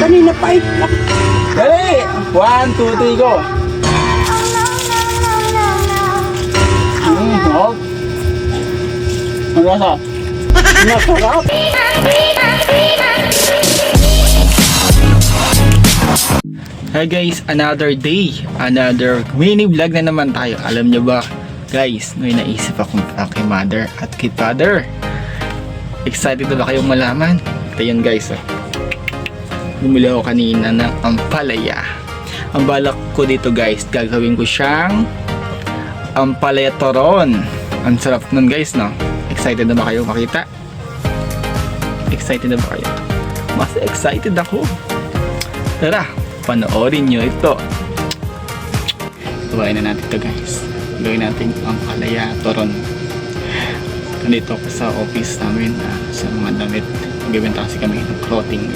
Kanina pa ito. Dali! 1, 2, 3, go! Hop! Ang lasa? Masarap. Hi guys, another day, another mini vlog na naman tayo. Alam nyo ba guys, may naisip akong kay mother at kay father. Excited na ba kayong malaman? Ito yun guys, bumili ako kanina ng ampalaya. Ang balak ko dito guys, gagawin ko siyang ampalaya toron. Ang sarap nun guys, no? Excited na ba kayo makita? Excited na ba kayo? Mas excited ako. Tara, panoorin nyo ito. Tuwain na natin ito guys. Gawin natin ang ampalaya toron. Nandito ako sa office namin sa mga damit. Magbibenta kasi kami ng clothing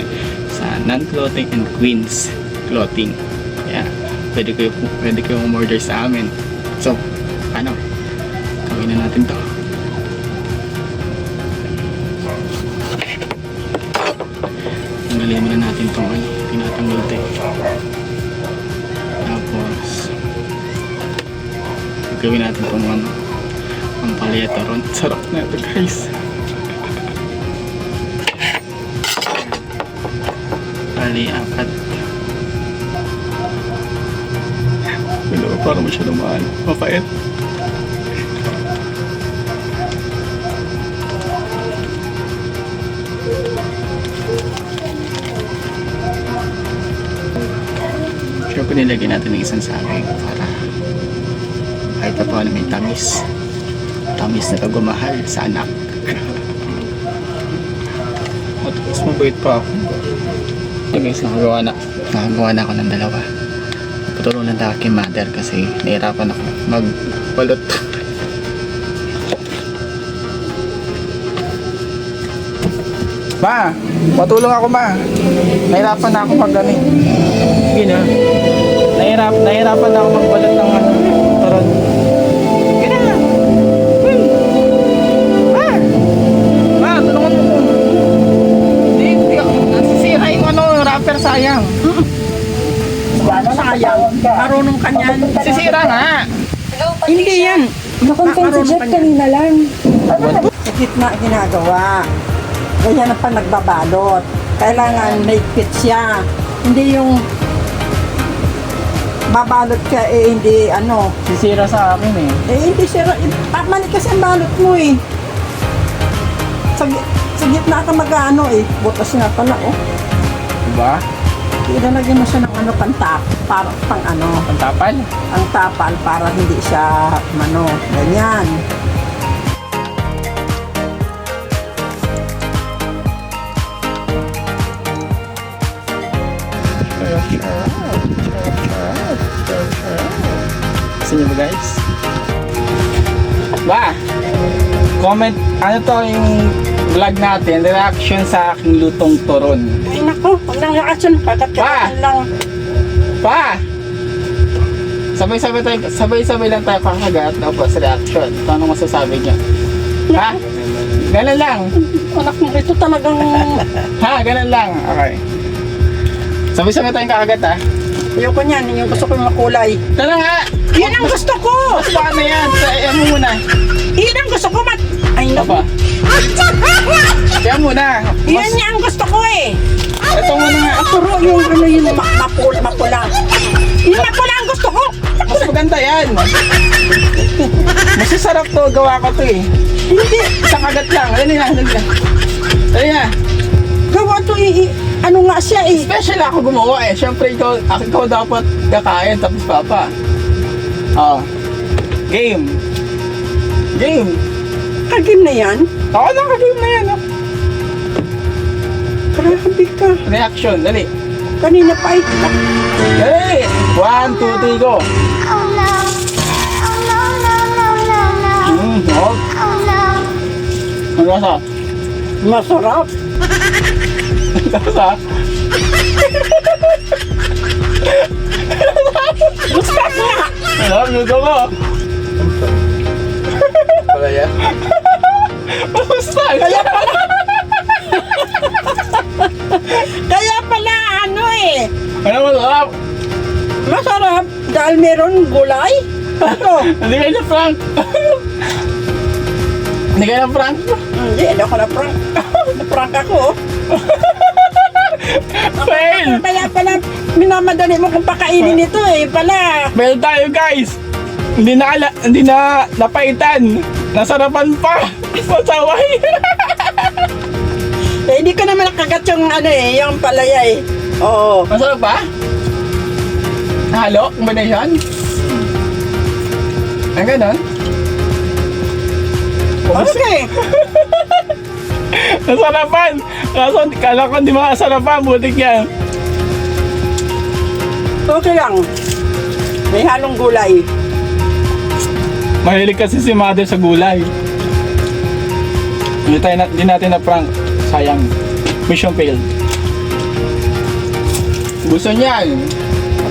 sa non-clothing and queens clothing. Kaya pwede kayo umorder sa amin. So, ano? Gawin na natin to. Tanggalin muna natin itong tinatanggal ito. Tapos gawin natin itong ang palyataron. Sarap na ito guys. Bali, 4. Pero parang masyadong mapait. Sure, nilagyan natin ng isang saging para kahit pa paano may tamis na pagmamahal sa anak. At mas mabait pa ako. So guys, nakagawa na ako ng dalawa. Patulungan na kay mother kasi nahirapan ako magbalot. Ma, patulong ako ma. Nahirapan na ako mag-galing. Sige na. Nahirapan na ako magbalot ng toron. Sige na. Ma, tulungan mo. Hindi, nasisira yung wrapper, sayang. Sayang. Marunong ka niyan. Sisira nga. Hindi yan. Nakontent si Jeff kanina lang. Sa gitna ginagawa. Ganyan ang pa nagbabalot. Kailangan may fit siya. Hindi yung babalot ka hindi Sisira sa akin eh. hindi siya. Mali kasi ang balot mo eh. Sa gitna ka butas na pala Diba? Ilalagyan mo siya ng para Pantapal? ang tapal para hindi siya ganyan. Gusto niyo ba guys? Ba! Comment, ano to yung vlog natin, reaction sa aking lutong toron. Ay nako, huwag nang reaction. Pagkatapos lang. Pa! Sabay-sabay lang tayo kakagat tapos reaction. Ano masasabi niyo? Ha? Ganun lang. Anak mo, ito talagang Ha? Ganun lang. Okay. Sabay-sabay tayong kakagat ha? ayoko niyan. Yung gusto ko yung makulay. Tara nga! Yan ang gusto ko! Mas paano yan? Ano muna? Yan ang gusto ko ay Apa? nako. Kaya muna. Yan niya ang gusto ko eh. Ito muna nga. Puro yung yung mapula. Yung mapula ang gusto ko. Mas maganda yan. Masasarap to. Gawa ko to eh. Hindi. Isang kagat lang. Dali na. Dali na. Gawa to nga siya eh. Special ako gumawa eh. Siyempre ikaw dapat kakain tapos papa. Oh. Game. Kagim na yan. Oo lang, kagame na yan. Oh. Grabe ka. Reaction. Dali. Kanina pa ito. Dali. 1, 2, 3, go. Hop. Ang lasa? Masarap. Lasa? Masarap nga. Alam, luto mo. Palaya? Basta. Kaya pala Ano masarap? Masarap dahil meron gulay. Ito. Hindi kayo na-prank. Hindi kayo na-prank. Hindi ako na-prank. Na-prank ako. Fail! Kaya pala, minamadali mo kung pakainin ito eh. Pala. Fail tayo guys. Hindi na napaitan. Nasarapan pa. Masaway. Eh, hindi ko naman nakagat yung ano eh, yung palaya eh. Oo. Masarap ba? Halo? Combination? Ang ganon? Okay. Nasarapan! Kaso kala ko hindi makasarapan. Butik yan. Okay lang. May halong gulay. Mahilig kasi si mother sa gulay. Hindi natin na prank. Sayang. Mission failed. Gusto niyan.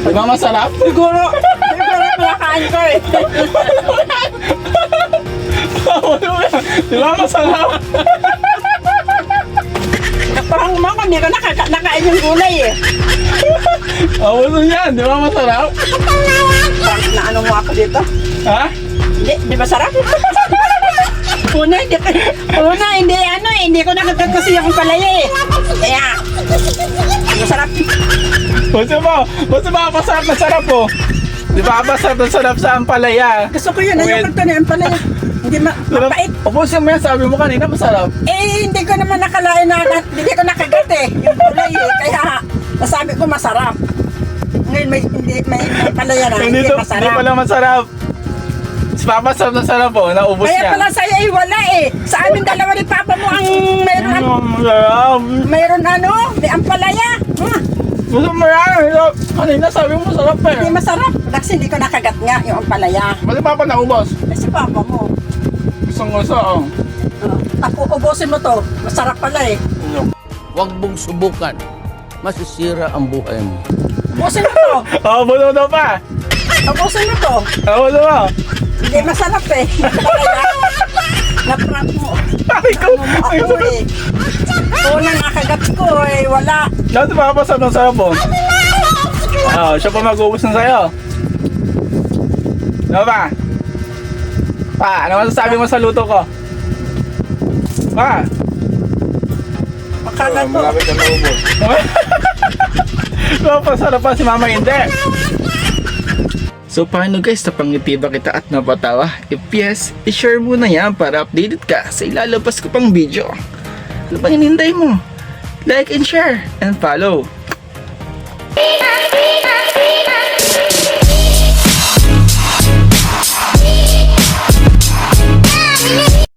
Di ba masarap? Siguro pinakain ko eh. Di ba masarap? Parang mga hindi ko nakain yung gulay eh. Gusto niyan. Di ba masarap? Parang na ano mo ako dito. Ha? Di ba sarap? Hindi ko nakagat kasi yung palaya eh. Kaya, masarap. Gusto mo masarap na sarap po. Di ba masarap na sarap sa ampalaya? Gusto ko yun, ayoko ito na yung palaya. Hindi mapait. Ubusin mo yan, sabi mo kanina masarap. Eh, hindi ko naman nakalain na, hindi ko nakagat eh, yung gulay eh. Kaya, nasabi ko masarap. Ngayon may palaya na, hindi Hindi masarap. pala masarap. Si Papa sarap na sarap po, naubos Kaya niya. pala sa'yo ay wala eh. Sa amin dalawa ni Papa mo ang Masarap. mayroon may ampalaya. Gusto mo yan. Kanina sabi mo masarap eh. Hindi masarap. Kasi hindi ko nakagat nga yung ampalaya. Ba't si Papa naubos? Eh si Papa mo. Gusto. Ako, ubusin mo to. Masarap pala eh. Huwag mong subukan. Masisira ang buhay mo. Ubusin mo to. Buto daw pa. Ubusin mo to. Buto mo. Hindi masarap eh. Na-prank mo. Ikaw. Ako eh. Unang nakagat ko eh. Wala. Lahat si Papa sarap na sarap po. Siya pa mag-ubos na sa'yo. Diba pa? Pa, ano masasabi mo sa luto ko? Pa? Makagat ko. na maubos. Masarap pa si Mama hindi. So paano guys, napangiti ba kita at napatawa? If yes, i-share mo na yan para updated ka sa ilalabas ko pang video. Ano pang hinintay mo? Like and share and follow.